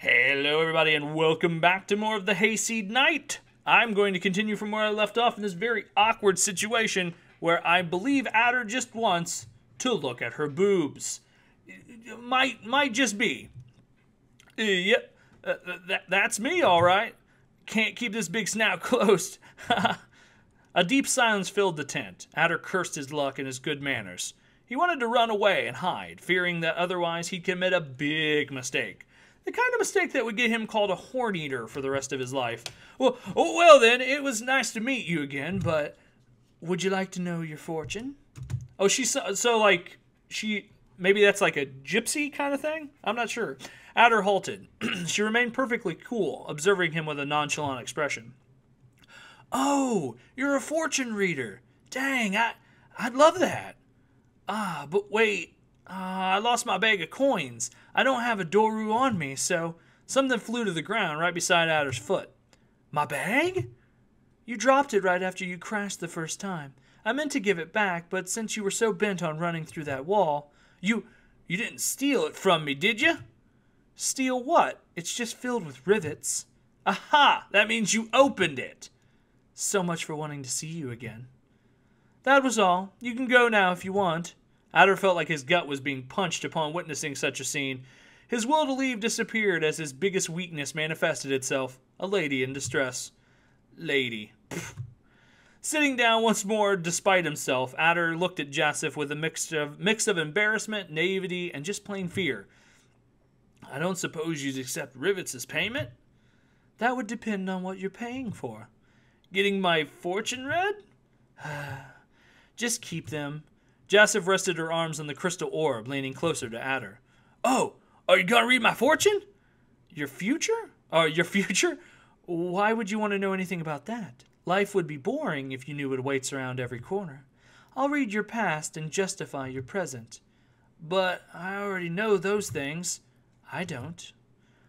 Hello everybody and welcome back to more of the Hayseed Night. I'm going to continue from where I left off in this very awkward situation where I believe Ader just wants to look at her boobs. Might just be. Yep, that's me alright. Can't keep this big snout closed. A deep silence filled the tent. Ader cursed his luck and his good manners. He wanted to run away and hide, fearing that otherwise he'd commit a big mistake. The kind of mistake that would get him called a horn eater for the rest of his life. Well then, it was nice to meet you again, but would you like to know your fortune? Oh, maybe that's like a gypsy kind of thing? I'm not sure. Ader halted. She remained perfectly cool, observing him with a nonchalant expression. Oh, you're a fortune reader. Dang, I'd love that. But wait. I lost my bag of coins. I don't have a doru on me, so something flew to the ground right beside Ader's foot. My bag? You dropped it right after you crashed the first time. I meant to give it back, but since you were so bent on running through that wall, you didn't steal it from me, did you? Steal what? It's just filled with rivets. Aha! That means you opened it. So much for wanting to see you again. That was all. You can go now if you want. Ader felt like his gut was being punched upon witnessing such a scene. His will to leave disappeared as his biggest weakness manifested itself. A lady in distress. Lady. Pfft. Sitting down once more, despite himself, Ader looked at Jasif with a mix of embarrassment, naivety, and just plain fear. I don't suppose you'd accept rivets as payment? That would depend on what you're paying for. Getting my fortune read? Just keep them. Jasif rested her arms on the crystal orb, leaning closer to Ader. Oh, are you gonna read my fortune? Your future? Your future? Why would you want to know anything about that? Life would be boring if you knew what awaits around every corner. I'll read your past and justify your present. But I already know those things. I don't.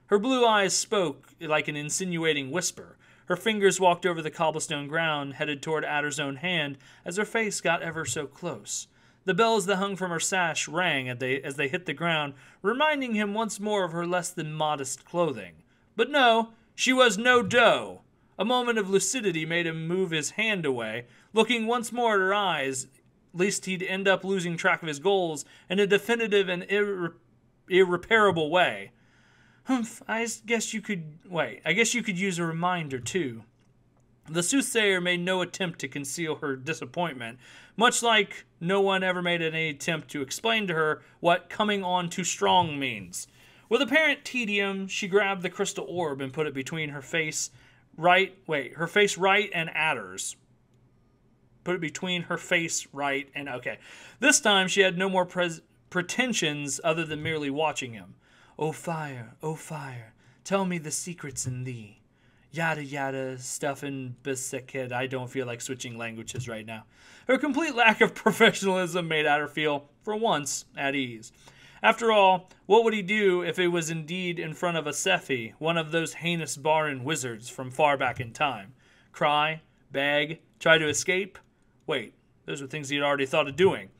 Her blue eyes spoke like an insinuating whisper. Her fingers walked over the cobblestone ground, headed toward Ader's own hand, as her face got ever so close. The bells that hung from her sash rang as they hit the ground, reminding him once more of her less than modest clothing. But no, she was no doe. A moment of lucidity made him move his hand away, looking once more at her eyes, lest he'd end up losing track of his goals in a definitive and irreparable way. Humph, I guess you could use a reminder, too. The soothsayer made no attempt to conceal her disappointment, much like no one ever made any attempt to explain to her what coming on too strong means. With apparent tedium, she grabbed the crystal orb and put it between her face right and Ader's. Put it between her face right and, okay. This time she had no more pretensions other than merely watching him. O fire, tell me the secrets in thee. Yada yada, stuff and biscuit. I don't feel like switching languages right now. Her complete lack of professionalism made Ader feel, for once, at ease. After all, what would he do if it was indeed in front of a Sephi, one of those heinous Baran wizards from far back in time? Cry? Beg? Try to escape? Wait, those were things he had already thought of doing.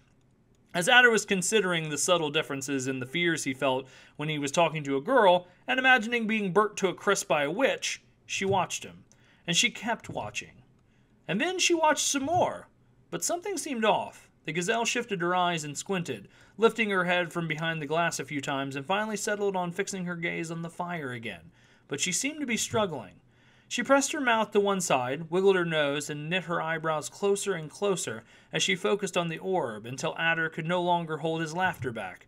As Ader was considering the subtle differences in the fears he felt when he was talking to a girl, and imagining being burnt to a crisp by a witch, she watched him, and she kept watching. And then she watched some more, but something seemed off. The gazelle shifted her eyes and squinted, lifting her head from behind the glass a few times and finally settled on fixing her gaze on the fire again. But she seemed to be struggling. She pressed her mouth to one side, wiggled her nose, and knit her eyebrows closer and closer as she focused on the orb until Ader could no longer hold his laughter back.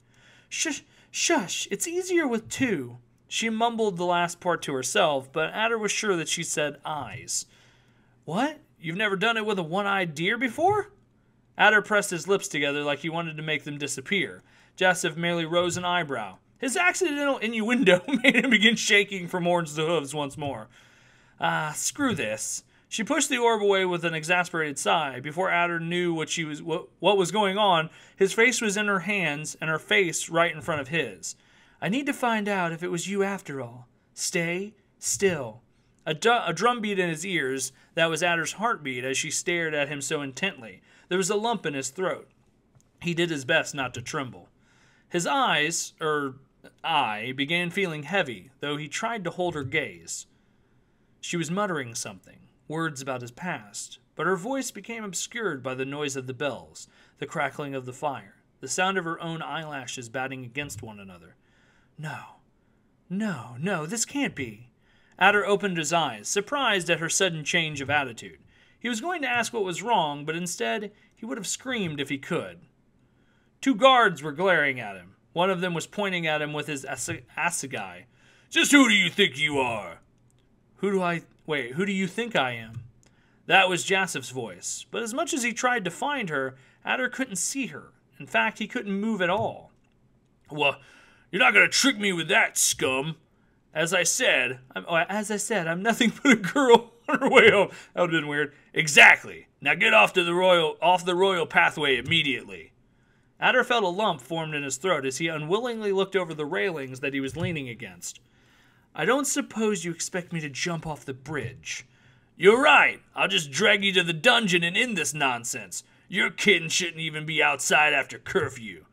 Shush, it's easier with two. She mumbled the last part to herself, but Ader was sure that she said eyes. What? You've never done it with a one-eyed deer before? Ader pressed his lips together like he wanted to make them disappear. Jasif merely rose an eyebrow. His accidental innuendo made him begin shaking from horns to hooves once more. Screw this. She pushed the orb away with an exasperated sigh. Before Ader knew what was going on, his face was in her hands and her face right in front of his. I need to find out if it was you after all. Stay still. A drum beat in his ears. That was Ader's heartbeat as she stared at him so intently. There was a lump in his throat. He did his best not to tremble. His eyes, eye began feeling heavy, though he tried to hold her gaze. She was muttering something, words about his past, but her voice became obscured by the noise of the bells, the crackling of the fire, the sound of her own eyelashes batting against one another. No, this can't be. Ader opened his eyes, surprised at her sudden change of attitude. He was going to ask what was wrong, but instead he would have screamed if he could. 2 guards were glaring at him. One of them was pointing at him with his assegai. Just who do you think you are? Who do you think I am? That was Jasif's voice, but as much as he tried to find her, Ader couldn't see her. In fact, he couldn't move at all. Well, you're not going to trick me with that, scum. As I said, I'm nothing but a girl on her way home. That would have been weird. Exactly. Now get off the royal pathway immediately. Ader felt a lump formed in his throat as he unwillingly looked over the railings that he was leaning against. I don't suppose you expect me to jump off the bridge. You're right. I'll just drag you to the dungeon and end this nonsense. Your kin shouldn't even be outside after curfew.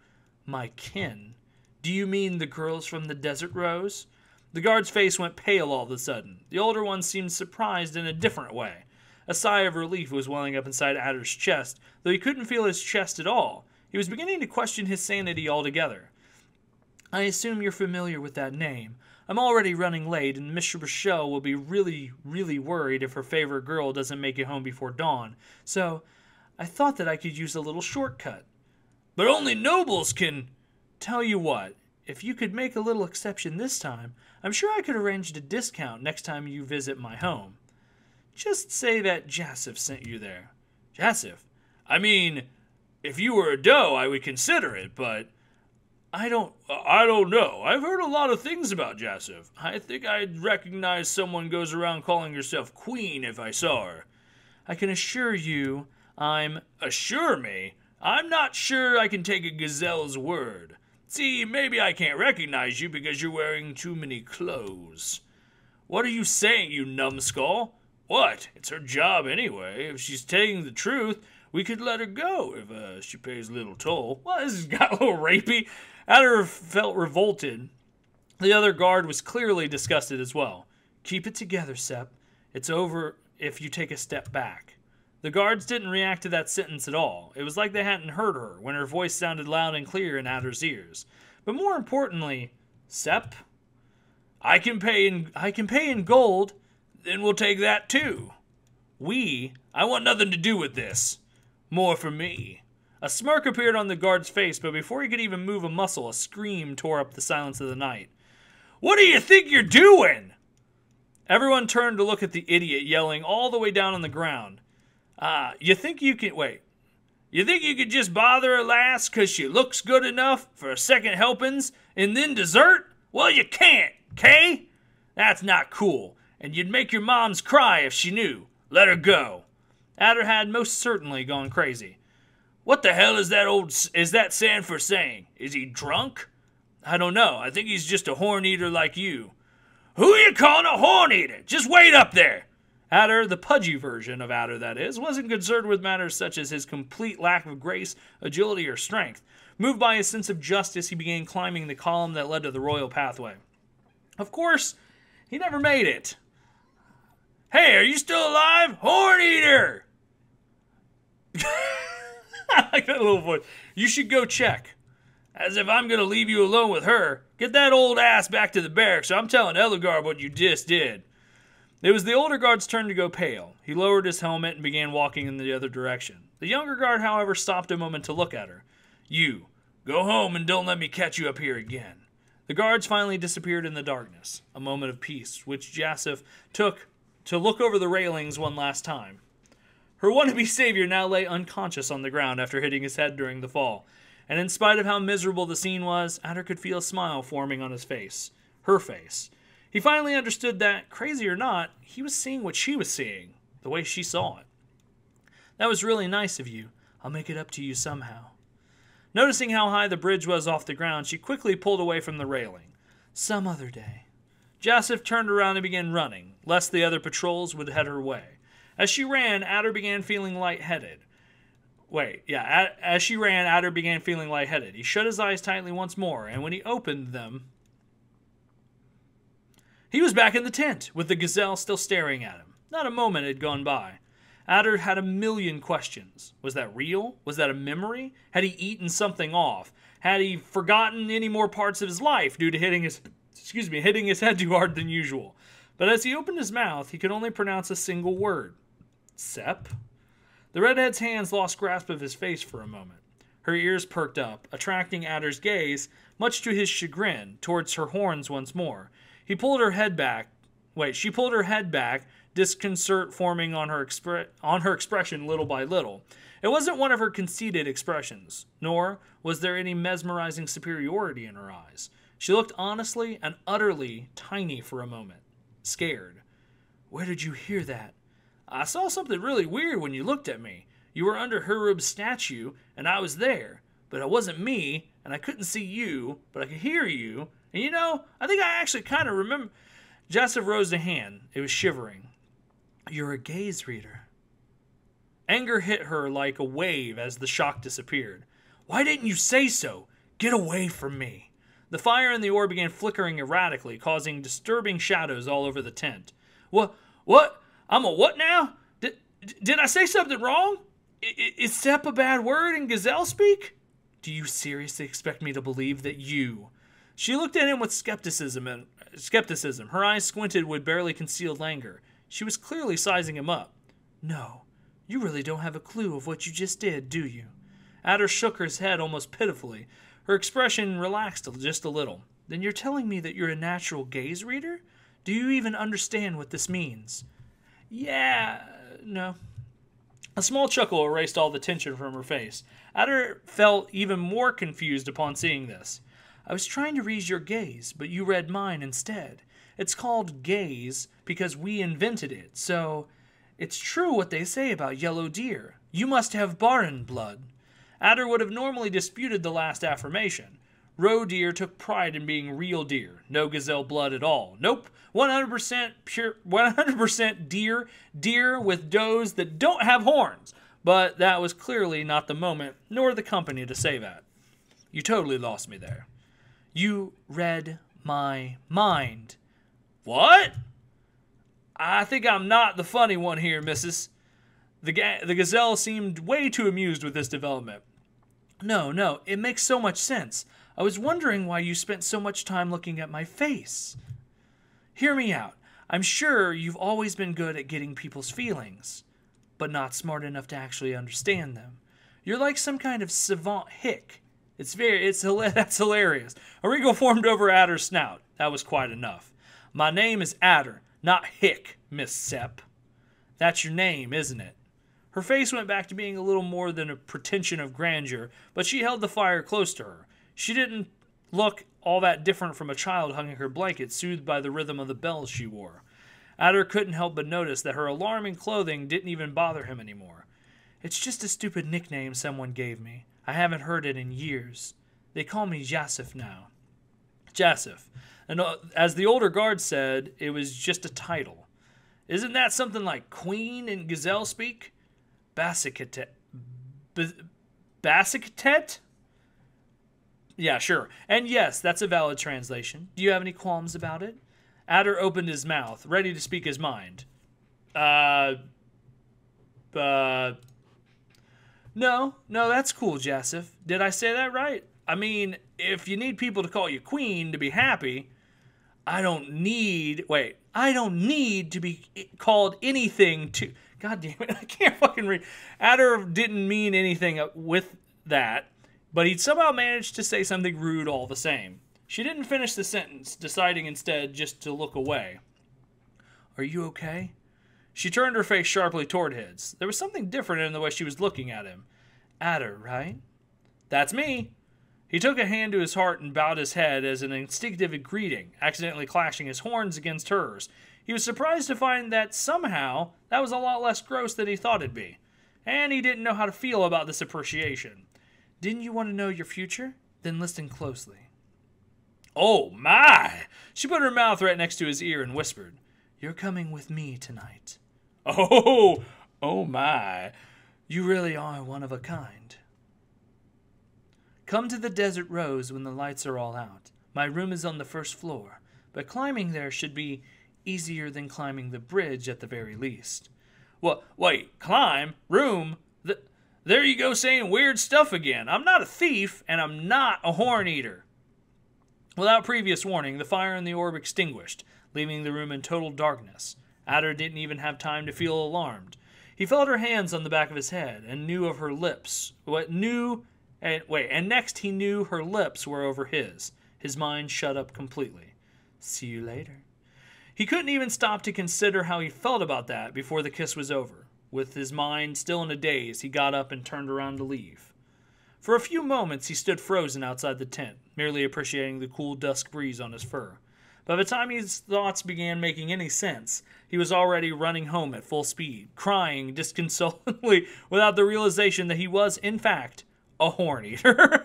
My kin? Do you mean the girls from the Desert Rose? The guard's face went pale all of a sudden. The older one seemed surprised in a different way. A sigh of relief was welling up inside Ader's chest, though he couldn't feel his chest at all. He was beginning to question his sanity altogether. I assume you're familiar with that name. I'm already running late, and Miss Rochelle will be really, really worried if her favorite girl doesn't make it home before dawn. So, I thought that I could use a little shortcut. But only nobles can... Tell you what, if you could make a little exception this time, I'm sure I could arrange a discount next time you visit my home. Just say that Jasif sent you there. Jasif? I mean, if you were a doe, I would consider it, but... I don't know. I've heard a lot of things about Jasif. I think I'd recognize someone goes around calling herself queen if I saw her. I can assure you, Assure me? I'm not sure I can take a gazelle's word. See, maybe I can't recognize you because you're wearing too many clothes. What are you saying, you numbskull? What? It's her job anyway. If she's telling the truth, we could let her go if she pays a little toll. Well, this has got a little rapey. Ader felt revolted. The other guard was clearly disgusted as well. Keep it together, Sep. It's over if you take a step back. The guards didn't react to that sentence at all. It was like they hadn't heard her when her voice sounded loud and clear in Ader's ears. But more importantly, Sep, I can pay in gold, then we'll take that too. I want nothing to do with this. More for me. A smirk appeared on the guard's face, but before he could even move a muscle, a scream tore up the silence of the night. What do you think you're doing? Everyone turned to look at the idiot yelling all the way down on the ground. You think you could just bother a lass 'cause she looks good enough for a second helpings and then dessert? Well, you can't, 'kay? That's not cool, and you'd make your moms cry if she knew. Let her go. Ader had most certainly gone crazy. What the hell is that Sanford saying? Is he drunk? I don't know. I think he's just a horn eater like you. Who you calling a horn eater? Just wait up there. Ader, the pudgy version of Ader that is, wasn't concerned with matters such as his complete lack of grace, agility, or strength. Moved by a sense of justice, he began climbing the column that led to the royal pathway. Of course, he never made it. Hey, are you still alive? Horn eater! I like that little voice. You should go check. As if I'm going to leave you alone with her. Get that old ass back to the barracks, or I'm telling Ellegaard what you just did. It was the older guard's turn to go pale. He lowered his helmet and began walking in the other direction. The younger guard, however, stopped a moment to look at her. You, go home and don't let me catch you up here again. The guards finally disappeared in the darkness. A moment of peace, which Jasif took to look over the railings one last time. Her wannabe savior now lay unconscious on the ground after hitting his head during the fall. And in spite of how miserable the scene was, Ader could feel a smile forming on his face. Her face. He finally understood that, crazy or not, he was seeing what she was seeing, the way she saw it. That was really nice of you. I'll make it up to you somehow. Noticing how high the bridge was off the ground, she quickly pulled away from the railing. Some other day. Jasif turned around and began running, lest the other patrols would head her way. As she ran, Ader began feeling lightheaded. As she ran, Ader began feeling lightheaded. He shut his eyes tightly once more, and when he opened them, He was back in the tent, with the Gazelle still staring at him. Not a moment had gone by. Ader had a million questions. Was that real? Was that a memory? Had he eaten something off? Had he forgotten any more parts of his life due to hitting his head too hard than usual? But as he opened his mouth, he could only pronounce a single word. Sep? The redhead's hands lost grasp of his face for a moment. Her ears perked up, attracting Ader's gaze, much to his chagrin, towards her horns once more. She pulled her head back, disconcert forming on her expression little by little. It wasn't one of her conceited expressions, nor was there any mesmerizing superiority in her eyes. She looked honestly and utterly tiny for a moment, scared. Where did you hear that? I saw something really weird when you looked at me. You were under Herub's statue, and I was there, but it wasn't me, and I couldn't see you, but I could hear you. And you know, I think I actually kind of remember. Jasif rose a hand. It was shivering. You're a gaze reader. Anger hit her like a wave as the shock disappeared. Why didn't you say so? Get away from me. The fire in the ore began flickering erratically, causing disturbing shadows all over the tent. What? I'm a what now? Did I say something wrong? Is Sep a bad word in Gazelle speak? Do you seriously expect me to believe that you... She looked at him with skepticism. Her eyes squinted with barely concealed languor. She was clearly sizing him up. No, you really don't have a clue of what you just did, do you? Ader shook his head almost pitifully. Her expression relaxed just a little. Then you're telling me that you're a natural gaze reader? Do you even understand what this means? Yeah, no. A small chuckle erased all the tension from her face. Ader felt even more confused upon seeing this. I was trying to read your gaze, but you read mine instead. It's called gaze because we invented it, so it's true what they say about yellow deer. You must have Baran blood. Ader would have normally disputed the last affirmation. Roe deer took pride in being real deer. No Gazelle blood at all. Nope. 100% pure, 100% deer with does that don't have horns. But that was clearly not the moment, nor the company to say that. You totally lost me there. You read my mind. What? I think I'm not the funny one here, missus. The Gazelle seemed way too amused with this development. No, it makes so much sense. I was wondering why you spent so much time looking at my face. Hear me out. I'm sure you've always been good at getting people's feelings, but not smart enough to actually understand them. You're like some kind of savant hick. That's hilarious. A wrinkle formed over Ader's snout. That was quite enough. My name is Ader, not Hick, Miss Sep. That's your name, isn't it? Her face went back to being a little more than a pretension of grandeur, but she held the fire close to her. She didn't look all that different from a child hugging her blanket, soothed by the rhythm of the bells she wore. Ader couldn't help but notice that her alarming clothing didn't even bother him anymore. It's just a stupid nickname someone gave me. I haven't heard it in years. They call me Jasif now. Jasif. And as the older guard said, it was just a title. Isn't that something like queen in Gazelle speak? Basikatet? Yeah, sure. And yes, that's a valid translation. Do you have any qualms about it? Ader opened his mouth, ready to speak his mind. No, that's cool, Jasif. Did I say that right? I mean, if you need people to call you queen to be happy, I don't need to be called anything to... God damn it, I can't fucking read. Ader didn't mean anything with that, but he'd somehow managed to say something rude all the same. She didn't finish the sentence, deciding instead just to look away. Are you okay? She turned her face sharply toward his. There was something different in the way she was looking at him. Ader, right? That's me. He took a hand to his heart and bowed his head as an instinctive greeting, accidentally clashing his horns against hers. He was surprised to find that somehow that was a lot less gross than he thought it'd be. And he didn't know how to feel about this appreciation. Didn't you want to know your future? Then listen closely. Oh my! She put her mouth right next to his ear and whispered, You're coming with me tonight. Oh my. You really are one of a kind. Come to the Desert Rose when the lights are all out. My room is on the first floor. but climbing there should be easier than climbing the bridge at the very least. Well, wait, climb? Room? There you go saying weird stuff again. I'm not a thief, and I'm not a horn eater. Without previous warning, the fire in the orb extinguished, leaving the room in total darkness. Ader didn't even have time to feel alarmed. He felt her hands on the back of his head and knew of her lips. And next he knew her lips were over his. His mind shut up completely. See you later. He couldn't even stop to consider how he felt about that before the kiss was over. With his mind still in a daze, he got up and turned around to leave. For a few moments he stood frozen outside the tent, merely appreciating the cool dusk breeze on his fur. By the time his thoughts began making any sense, he was already running home at full speed, crying disconsolately without the realization that he was, in fact, a horn eater.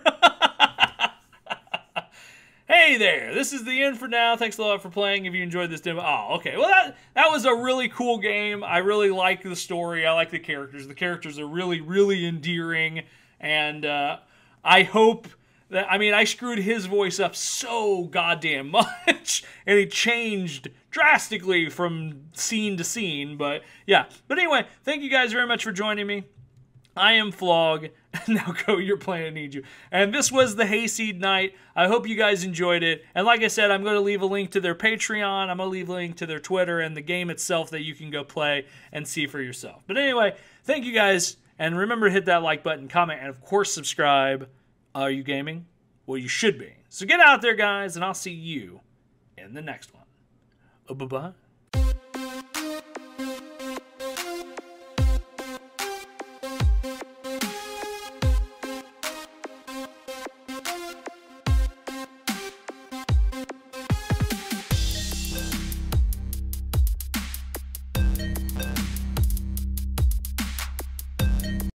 Hey there, this is the end for now. Thanks a lot for playing. If you enjoyed this demo, okay. Well, that was a really cool game. I really like the story. I like the characters. The characters are really, really endearing, and I hope that, I screwed his voice up so goddamn much, and he changed drastically from scene to scene, but yeah. But anyway, thank you guys very much for joining me. I am Flog. Now go, your planet needs you. And this was the Hayseed night. I hope you guys enjoyed it. And like I said, I'm going to leave a link to their Patreon. I'm going to leave a link to their Twitter and the game itself that you can go play and see for yourself. But anyway, thank you guys. And remember to hit that like button, comment, and of course subscribe. Are you gaming? Well, you should be. So get out there, guys, and I'll see you in the next one. Bye-bye.